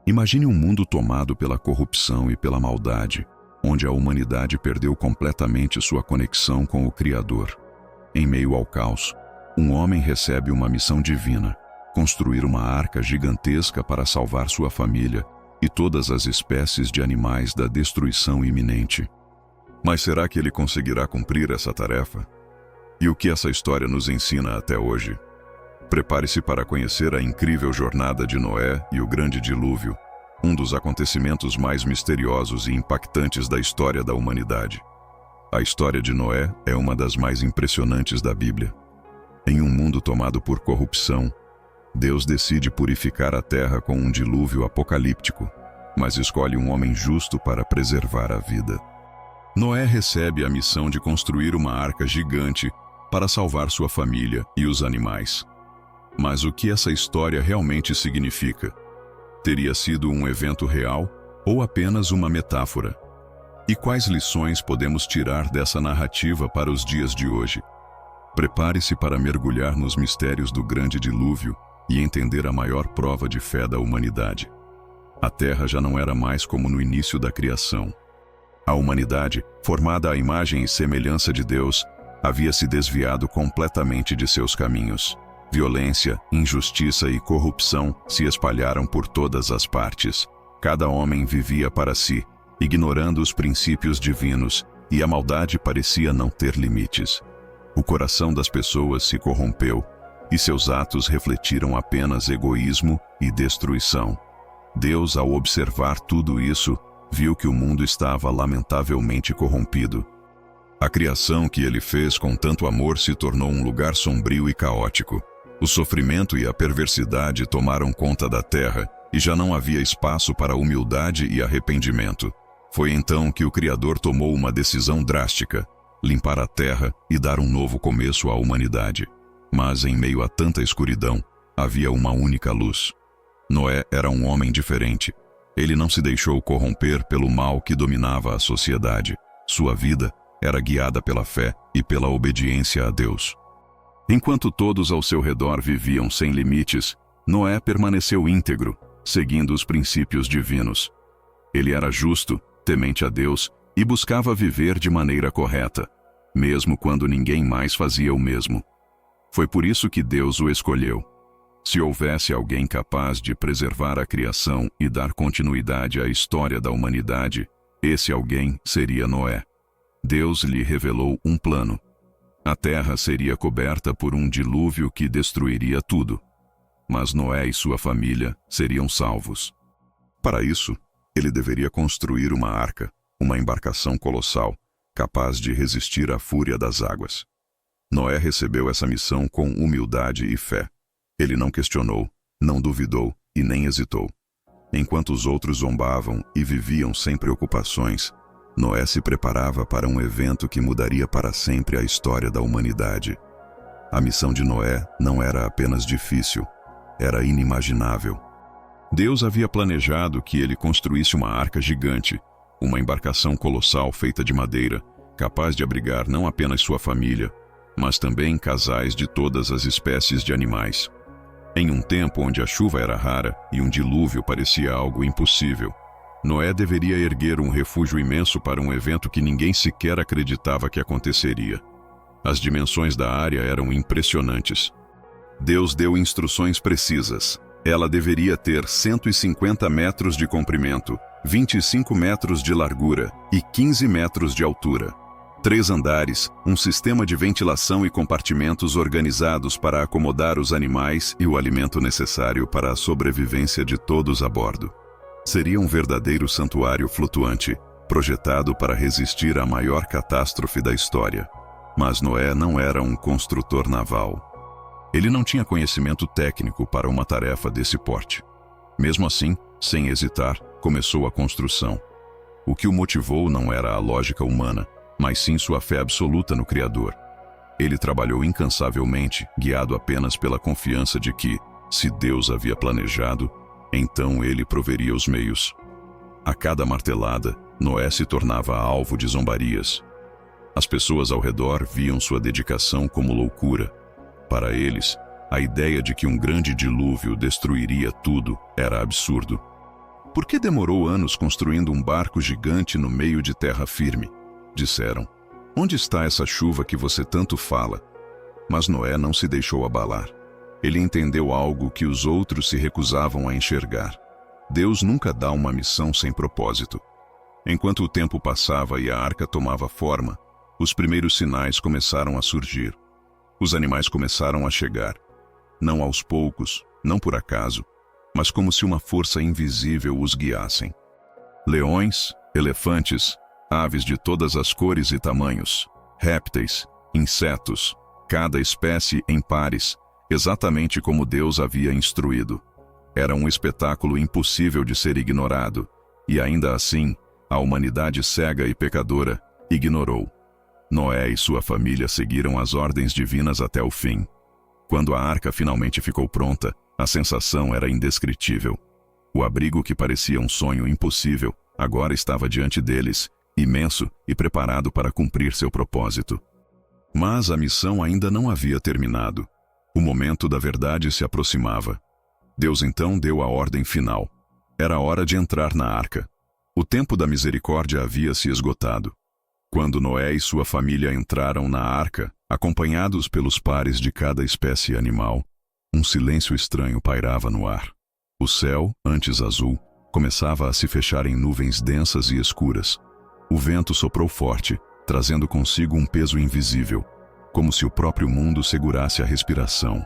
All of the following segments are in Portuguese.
Imagine um mundo tomado pela corrupção e pela maldade, onde a humanidade perdeu completamente sua conexão com o Criador. Em meio ao caos, um homem recebe uma missão divina: construir uma arca gigantesca para salvar sua família e todas as espécies de animais da destruição iminente. Mas será que ele conseguirá cumprir essa tarefa? E o que essa história nos ensina até hoje? Prepare-se para conhecer a incrível jornada de Noé e o grande dilúvio, um dos acontecimentos mais misteriosos e impactantes da história da humanidade. A história de Noé é uma das mais impressionantes da Bíblia. Em um mundo tomado por corrupção, Deus decide purificar a terra com um dilúvio apocalíptico, mas escolhe um homem justo para preservar a vida. Noé recebe a missão de construir uma arca gigante para salvar sua família e os animais. Mas o que essa história realmente significa? Teria sido um evento real ou apenas uma metáfora? E quais lições podemos tirar dessa narrativa para os dias de hoje? Prepare-se para mergulhar nos mistérios do grande dilúvio e entender a maior prova de fé da humanidade. A Terra já não era mais como no início da criação. A humanidade, formada à imagem e semelhança de Deus, havia se desviado completamente de seus caminhos. Violência, injustiça e corrupção se espalharam por todas as partes. Cada homem vivia para si, ignorando os princípios divinos, e a maldade parecia não ter limites. O coração das pessoas se corrompeu, e seus atos refletiram apenas egoísmo e destruição. Deus, ao observar tudo isso, viu que o mundo estava lamentavelmente corrompido. A criação que ele fez com tanto amor se tornou um lugar sombrio e caótico. O sofrimento e a perversidade tomaram conta da terra e já não havia espaço para humildade e arrependimento. Foi então que o Criador tomou uma decisão drástica: limpar a terra e dar um novo começo à humanidade. Mas em meio a tanta escuridão, havia uma única luz. Noé era um homem diferente. Ele não se deixou corromper pelo mal que dominava a sociedade. Sua vida era guiada pela fé e pela obediência a Deus. Enquanto todos ao seu redor viviam sem limites, Noé permaneceu íntegro, seguindo os princípios divinos. Ele era justo, temente a Deus e buscava viver de maneira correta, mesmo quando ninguém mais fazia o mesmo. Foi por isso que Deus o escolheu. Se houvesse alguém capaz de preservar a criação e dar continuidade à história da humanidade, esse alguém seria Noé. Deus lhe revelou um plano. A terra seria coberta por um dilúvio que destruiria tudo, mas Noé e sua família seriam salvos. Para isso, ele deveria construir uma arca, uma embarcação colossal, capaz de resistir à fúria das águas. Noé recebeu essa missão com humildade e fé. Ele não questionou, não duvidou e nem hesitou. Enquanto os outros zombavam e viviam sem preocupações, Noé se preparava para um evento que mudaria para sempre a história da humanidade. A missão de Noé não era apenas difícil, era inimaginável. Deus havia planejado que ele construísse uma arca gigante, uma embarcação colossal feita de madeira, capaz de abrigar não apenas sua família, mas também casais de todas as espécies de animais. Em um tempo onde a chuva era rara e um dilúvio parecia algo impossível, Noé deveria erguer um refúgio imenso para um evento que ninguém sequer acreditava que aconteceria. As dimensões da área eram impressionantes. Deus deu instruções precisas. Ela deveria ter 150 metros de comprimento, 25 metros de largura e 15 metros de altura. 3 andares, um sistema de ventilação e compartimentos organizados para acomodar os animais e o alimento necessário para a sobrevivência de todos a bordo. Seria um verdadeiro santuário flutuante, projetado para resistir à maior catástrofe da história. Mas Noé não era um construtor naval. Ele não tinha conhecimento técnico para uma tarefa desse porte. Mesmo assim, sem hesitar, começou a construção. O que o motivou não era a lógica humana, mas sim sua fé absoluta no Criador. Ele trabalhou incansavelmente, guiado apenas pela confiança de que, se Deus havia planejado, então ele proveria os meios. A cada martelada, Noé se tornava alvo de zombarias. As pessoas ao redor viam sua dedicação como loucura. Para eles, a ideia de que um grande dilúvio destruiria tudo era absurdo. Por que demorou anos construindo um barco gigante no meio de terra firme? Disseram. Onde está essa chuva que você tanto fala? Mas Noé não se deixou abalar. Ele entendeu algo que os outros se recusavam a enxergar. Deus nunca dá uma missão sem propósito. Enquanto o tempo passava e a arca tomava forma, os primeiros sinais começaram a surgir. Os animais começaram a chegar. Não aos poucos, não por acaso, mas como se uma força invisível os guiassem. Leões, elefantes, aves de todas as cores e tamanhos, répteis, insetos, cada espécie em pares, exatamente como Deus havia instruído. Era um espetáculo impossível de ser ignorado, e ainda assim, a humanidade cega e pecadora ignorou. Noé e sua família seguiram as ordens divinas até o fim. Quando a arca finalmente ficou pronta, a sensação era indescritível. O abrigo que parecia um sonho impossível, agora estava diante deles, imenso e preparado para cumprir seu propósito. Mas a missão ainda não havia terminado. O momento da verdade se aproximava. Deus então deu a ordem final. Era hora de entrar na arca. O tempo da misericórdia havia se esgotado. Quando Noé e sua família entraram na arca, acompanhados pelos pares de cada espécie animal, um silêncio estranho pairava no ar. O céu, antes azul, começava a se fechar em nuvens densas e escuras. O vento soprou forte, trazendo consigo um peso invisível, como se o próprio mundo segurasse a respiração.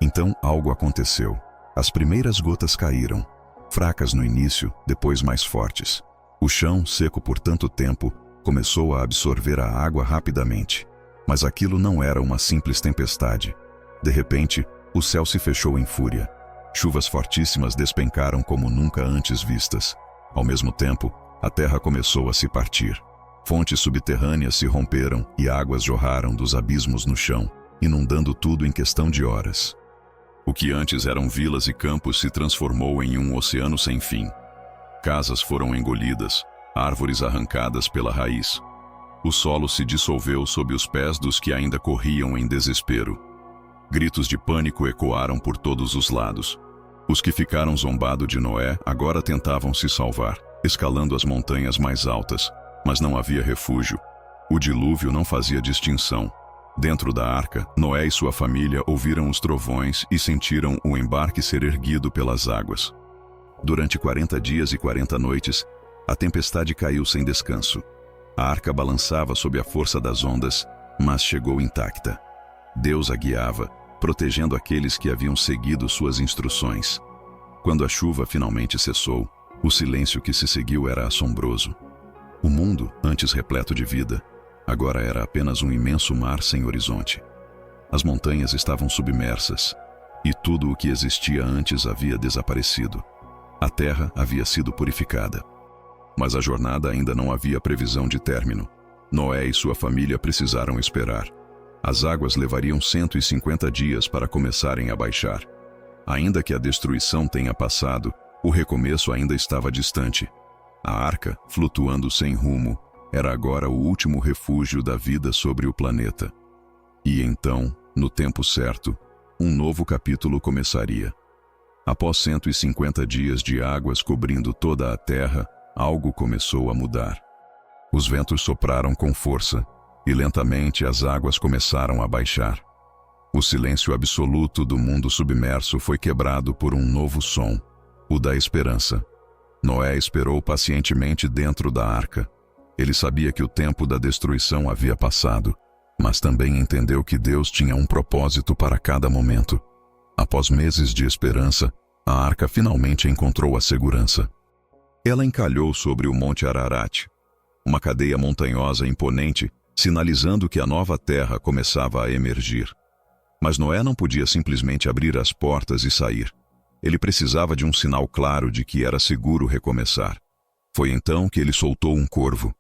Então algo aconteceu. As primeiras gotas caíram, fracas no início, depois mais fortes. O chão, seco por tanto tempo, começou a absorver a água rapidamente. Mas aquilo não era uma simples tempestade. De repente, o céu se fechou em fúria. Chuvas fortíssimas despencaram como nunca antes vistas. Ao mesmo tempo, a terra começou a se partir. Fontes subterrâneas se romperam e águas jorraram dos abismos no chão, inundando tudo em questão de horas. O que antes eram vilas e campos se transformou em um oceano sem fim. Casas foram engolidas, árvores arrancadas pela raiz. O solo se dissolveu sob os pés dos que ainda corriam em desespero. Gritos de pânico ecoaram por todos os lados. Os que ficaram zombados de Noé agora tentavam se salvar, escalando as montanhas mais altas, mas não havia refúgio. O dilúvio não fazia distinção. Dentro da arca, Noé e sua família ouviram os trovões e sentiram o embarque ser erguido pelas águas. Durante 40 dias e 40 noites, a tempestade caiu sem descanso. A arca balançava sob a força das ondas, mas chegou intacta. Deus a guiava, protegendo aqueles que haviam seguido suas instruções. Quando a chuva finalmente cessou, o silêncio que se seguiu era assombroso. O mundo, antes repleto de vida, agora era apenas um imenso mar sem horizonte. As montanhas estavam submersas, e tudo o que existia antes havia desaparecido. A terra havia sido purificada. Mas a jornada ainda não havia previsão de término. Noé e sua família precisaram esperar. As águas levariam 150 dias para começarem a baixar. Ainda que a destruição tenha passado, o recomeço ainda estava distante. A arca, flutuando sem rumo, era agora o último refúgio da vida sobre o planeta. E então, no tempo certo, um novo capítulo começaria. Após 150 dias de águas cobrindo toda a terra, algo começou a mudar. Os ventos sopraram com força, e lentamente as águas começaram a baixar. O silêncio absoluto do mundo submerso foi quebrado por um novo som, o da esperança. Noé esperou pacientemente dentro da arca. Ele sabia que o tempo da destruição havia passado, mas também entendeu que Deus tinha um propósito para cada momento. Após meses de esperança, a arca finalmente encontrou a segurança. Ela encalhou sobre o Monte Ararat, uma cadeia montanhosa imponente, sinalizando que a nova terra começava a emergir. Mas Noé não podia simplesmente abrir as portas e sair. Ele precisava de um sinal claro de que era seguro recomeçar. Foi então que ele soltou um corvo.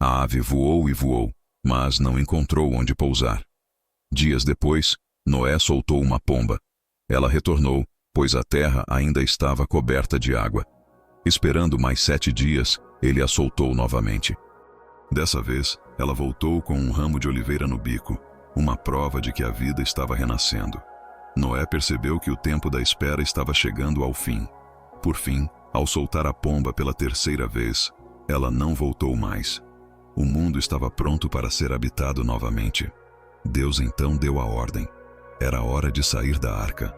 A ave voou e voou, mas não encontrou onde pousar. Dias depois, Noé soltou uma pomba. Ela retornou, pois a terra ainda estava coberta de água. Esperando mais 7 dias, ele a soltou novamente. Dessa vez, ela voltou com um ramo de oliveira no bico, uma prova de que a vida estava renascendo. Noé percebeu que o tempo da espera estava chegando ao fim. Por fim, Ao soltar a pomba pela terceira vez, ela não voltou mais. O mundo estava pronto para ser habitado novamente. Deus então deu a ordem. Era hora de sair da arca.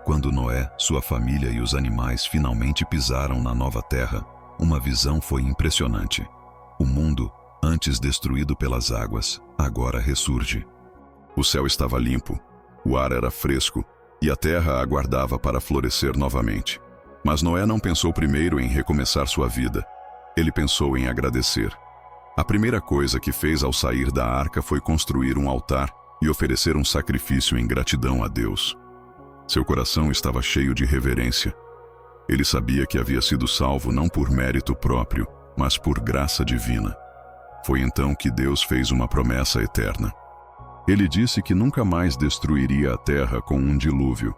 Quando Noé, sua família e os animais finalmente pisaram na nova terra, uma visão foi impressionante. O mundo, antes destruído pelas águas, agora ressurge. O céu estava limpo, o ar era fresco e a terra aguardava para florescer novamente. Mas Noé não pensou primeiro em recomeçar sua vida. Ele pensou em agradecer. A primeira coisa que fez ao sair da arca foi construir um altar e oferecer um sacrifício em gratidão a Deus. Seu coração estava cheio de reverência. Ele sabia que havia sido salvo não por mérito próprio, mas por graça divina. Foi então que Deus fez uma promessa eterna. Ele disse que nunca mais destruiria a terra com um dilúvio,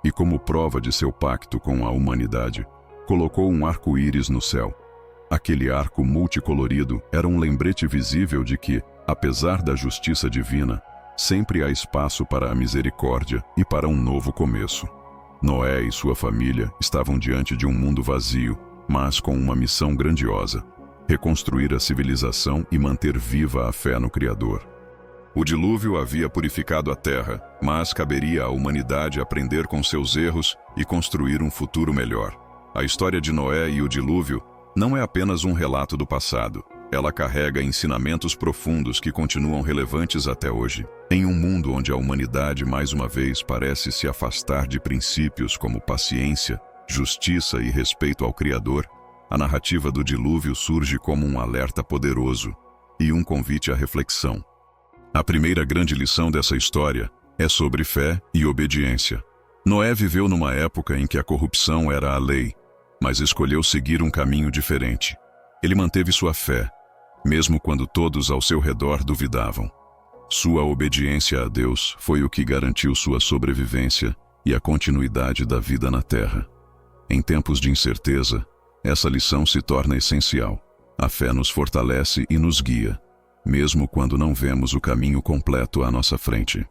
e como prova de seu pacto com a humanidade, colocou um arco-íris no céu. Aquele arco multicolorido era um lembrete visível de que, apesar da justiça divina, sempre há espaço para a misericórdia e para um novo começo. Noé e sua família estavam diante de um mundo vazio, mas com uma missão grandiosa: reconstruir a civilização e manter viva a fé no Criador. O dilúvio havia purificado a terra, mas caberia à humanidade aprender com seus erros e construir um futuro melhor. A história de Noé e o dilúvio não é apenas um relato do passado. Ela carrega ensinamentos profundos que continuam relevantes até hoje. Em um mundo onde a humanidade mais uma vez parece se afastar de princípios como paciência, justiça e respeito ao Criador, a narrativa do dilúvio surge como um alerta poderoso e um convite à reflexão. A primeira grande lição dessa história é sobre fé e obediência. Noé viveu numa época em que a corrupção era a lei, mas escolheu seguir um caminho diferente. Ele manteve sua fé, mesmo quando todos ao seu redor duvidavam. Sua obediência a Deus foi o que garantiu sua sobrevivência e a continuidade da vida na terra. Em tempos de incerteza, essa lição se torna essencial. A fé nos fortalece e nos guia, mesmo quando não vemos o caminho completo à nossa frente.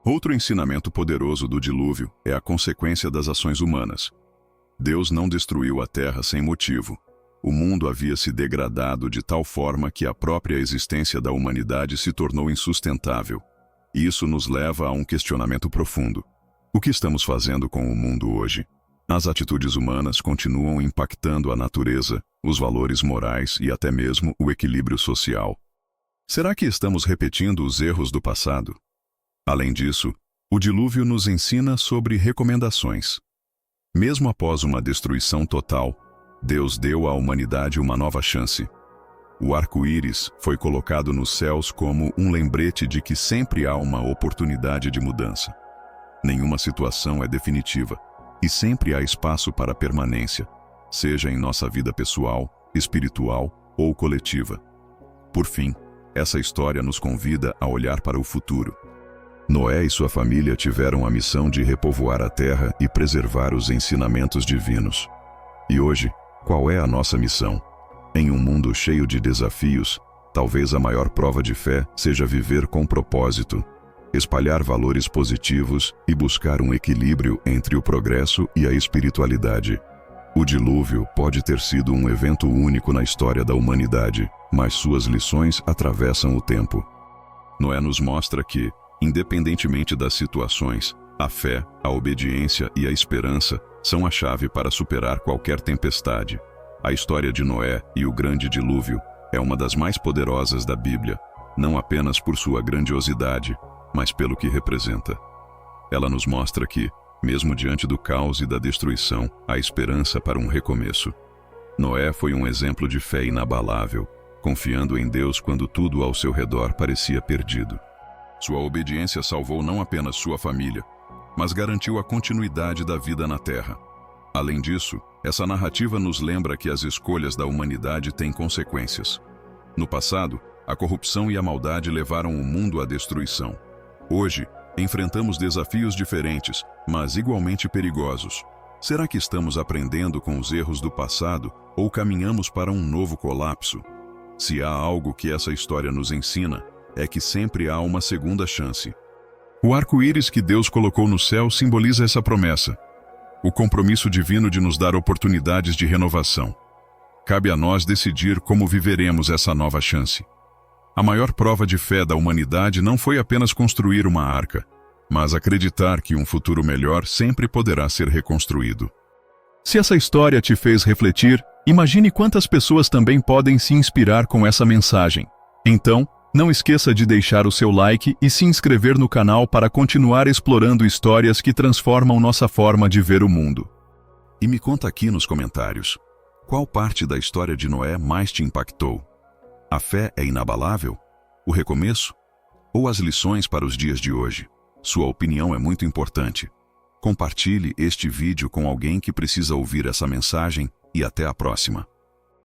Outro ensinamento poderoso do dilúvio é a consequência das ações humanas. Deus não destruiu a terra sem motivo. O mundo havia se degradado de tal forma que a própria existência da humanidade se tornou insustentável. E isso nos leva a um questionamento profundo. O que estamos fazendo com o mundo hoje? As atitudes humanas continuam impactando a natureza, os valores morais e até mesmo o equilíbrio social. Será que estamos repetindo os erros do passado? Além disso, o dilúvio nos ensina sobre recomendações. Mesmo após uma destruição total, Deus deu à humanidade uma nova chance. O arco-íris foi colocado nos céus como um lembrete de que sempre há uma oportunidade de mudança. Nenhuma situação é definitiva, e sempre há espaço para permanência, seja em nossa vida pessoal, espiritual ou coletiva. Por fim, essa história nos convida a olhar para o futuro. Noé e sua família tiveram a missão de repovoar a terra e preservar os ensinamentos divinos. E hoje, qual é a nossa missão? Em um mundo cheio de desafios, talvez a maior prova de fé seja viver com propósito, espalhar valores positivos e buscar um equilíbrio entre o progresso e a espiritualidade. O dilúvio pode ter sido um evento único na história da humanidade, mas suas lições atravessam o tempo. Noé nos mostra que, independentemente das situações, a fé, a obediência e a esperança são a chave para superar qualquer tempestade. A história de Noé e o grande dilúvio é uma das mais poderosas da Bíblia, não apenas por sua grandiosidade, mas pelo que representa. Ela nos mostra que, mesmo diante do caos e da destruição, há esperança para um recomeço. Noé foi um exemplo de fé inabalável, confiando em Deus quando tudo ao seu redor parecia perdido. Sua obediência salvou não apenas sua família, mas garantiu a continuidade da vida na Terra. Além disso, essa narrativa nos lembra que as escolhas da humanidade têm consequências. No passado, a corrupção e a maldade levaram o mundo à destruição. Hoje, enfrentamos desafios diferentes, mas igualmente perigosos. Será que estamos aprendendo com os erros do passado ou caminhamos para um novo colapso? Se há algo que essa história nos ensina, é que sempre há uma segunda chance. O arco-íris que Deus colocou no céu simboliza essa promessa. o compromisso divino de nos dar oportunidades de renovação. Cabe a nós decidir como viveremos essa nova chance. A maior prova de fé da humanidade não foi apenas construir uma arca, mas acreditar que um futuro melhor sempre poderá ser reconstruído. Se essa história te fez refletir, imagine quantas pessoas também podem se inspirar com essa mensagem. Então, não esqueça de deixar o seu like e se inscrever no canal para continuar explorando histórias que transformam nossa forma de ver o mundo. E me conta aqui nos comentários, qual parte da história de Noé mais te impactou? A fé é inabalável? O recomeço? Ou as lições para os dias de hoje? Sua opinião é muito importante. Compartilhe este vídeo com alguém que precisa ouvir essa mensagem e até a próxima.